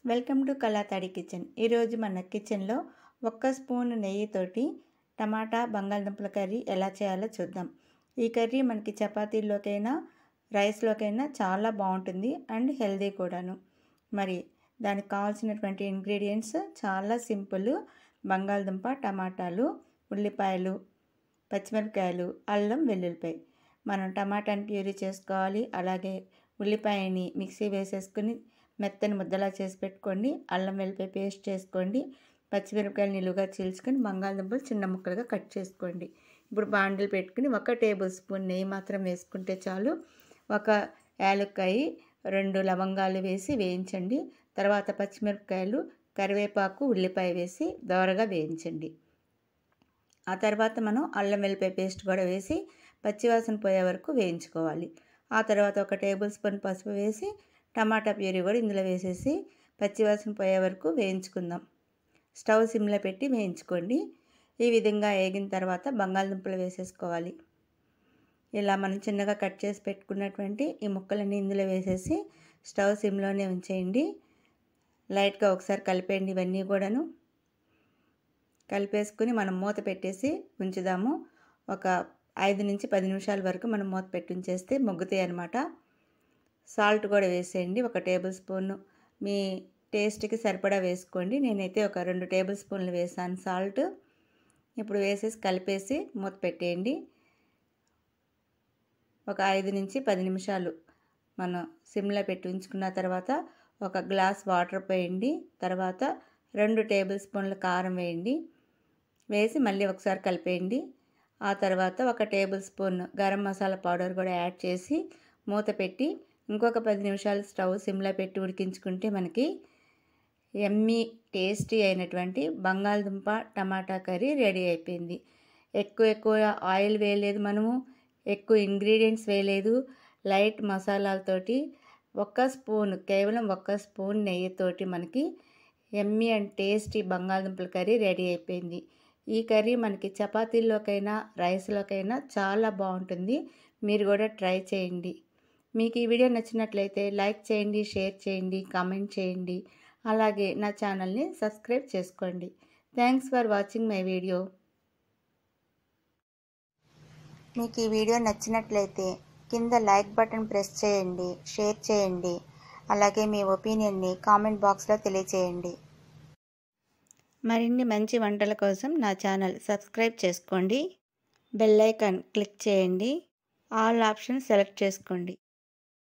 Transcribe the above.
Welcome to కళాతాడి kitchen. ఈరోజు మన కిచెన్లో 1 స్పూన్ నెయ్యితోటి టమాటా బంగాళదుంపల కర్రీ ఎలా చేయాలో చూద్దాం. ఈ కర్రీ మనకి చపాతీల్లోకైనా రైస్లోకైనా చాలా బాగుంటుంది అండ్ హెల్దీ కూడాను. మరి దానికి కావాల్సినటువంటి ఇంగ్రీడియంట్స్ చాలా సింపుల్. బంగాళదుంప, టమాటాలు, ఉల్లిపాయలు, పచ్చిమిరపకాయలు, అల్లం, వెల్లుల్లిపాయ. మనం టమాటాని ప్యూరీ చేసుకోవాలి. అలాగే ఉల్లిపాయని మిక్సీ వేసేసుకుని మెత్తని ముద్దలా చేసి పెట్టుకోండి. అల్లం వెల్లిపాయ పేస్ట్ చేసుకోండి. పచ్చిమిరపకాయలు నిలువుగా చీల్చుకొని బంగాళదుంపలు చిన్న ముక్కలుగా కట్ చేసుకోండి. ఇప్పుడు బాండిల్ పెట్టుకుని 1 టేబుల్ స్పూన్ నెయ్యి మాత్రం వేసుకుంటే చాలు. 1 యాలక్కాయ, 2 లవంగాలు వేసి వేయించండి. తర్వాత పచ్చిమిరపకాయలు, కరివేపాకు, ఉల్లిపాయ వేసి దోరగా వేయించండి. ఆ తర్వాత మనం అల్లం వెల్లిపాయ పేస్ట్ కూడా వేసి పచ్చివాసన పోయే వరకు వేయించుకోవాలి. ఆ తర్వాత 1 టేబుల్ స్పూన్ పసుపు వేసి టమాటా ప్యూరీ కూడా ఇందులో వేసేసి పచ్చివాసన పోయే వరకు వేయించుకుందాం. స్టవ్ సిమ్లో పెట్టి వేయించుకోండి. ఈ విధంగా వేగిన తర్వాత బంగాళదుంపలు వేసేసుకోవాలి. ఇలా మనం చిన్నగా కట్ చేసి పెట్టుకున్నటువంటి ఈ ముక్కలన్నీ ఇందులో వేసేసి స్టవ్ సిమ్లోనే ఉంచేయండి. లైట్గా ఒకసారి కలిపేయండి. ఇవన్నీ కూడాను కలిపేసుకుని మనం మూత పెట్టేసి ఉంచుదాము. ఒక 5 నుంచి 10 నిమిషాల వరకు మనం మూత పెట్టి ఉంచేస్తే మొగ్గుతాయి అన్నమాట. సాల్ట్ కూడా వేసేయండి. 1 టేబుల్ స్పూన్ మీ టేస్ట్కి సరిపడా వేసుకోండి. నేనైతే ఒక 2 టేబుల్ స్పూన్లు వేసాను సాల్ట్. ఇప్పుడు వేసేసి కలిపేసి మూత పెట్టేయండి. ఒక 5 నుంచి 10 నిమిషాలు మనం సిమ్లో పెట్టి ఉంచుకున్న తర్వాత 1 గ్లాస్ వాటర్ పోయండి. తర్వాత 2 టేబుల్ స్పూన్ల కారం వేయండి. వేసి మళ్ళీ ఒకసారి కలిపేయండి. ఆ తర్వాత 1 table spoon garam masala powder కూడా యాడ్ చేసి మూత పెట్టి ఇంకొక 10 నిమిషాలు స్టవ్ సిమ్లో పెట్టి ఉడికించుకుంటే మనకి యమ్మీ టేస్టీ అయినటువంటి బంగాళదుంప టమాటా కర్రీ రెడీ అయిపోయింది. ఎక్కువ ఆయిల్ వేయలేదు, మనము ఎక్కువ ఇంగ్రీడియంట్స్ వేయలేదు. లైట్ మసాలాలతోటి 1 స్పూన్, కేవలం 1 స్పూన్ నెయ్యితోటి మనకి యమ్మీ అండ్ టేస్టీ బంగాళదుంపల కర్రీ రెడీ అయిపోయింది. ఈ కర్రీ మనకి చపాతీల్లోకైనా రైస్లోకైనా చాలా బాగుంటుంది. మీరు కూడా ట్రై చేయండి. మీకు ఈ వీడియో నచ్చినట్లయితే లైక్ చేయండి, షేర్ చేయండి, కామెంట్ చేయండి. అలాగే నా ఛానల్ని సబ్స్క్రైబ్ చేసుకోండి. Thanks for watching my video. మీకు ఈ వీడియో నచ్చినట్లయితే కింద లైక్ బటన్ ప్రెస్ చేయండి, షేర్ చేయండి. అలాగే మీ ఒపీనియన్ని కామెంట్ బాక్స్లో తెలియచేయండి. మరిన్ని మంచి వంటల కోసం నా ఛానల్ సబ్స్క్రైబ్ చేసుకోండి. బెల్ ఐకాన్ క్లిక్ చేయండి. ఆల్ ఆప్షన్ సెలెక్ట్ చేసుకోండి.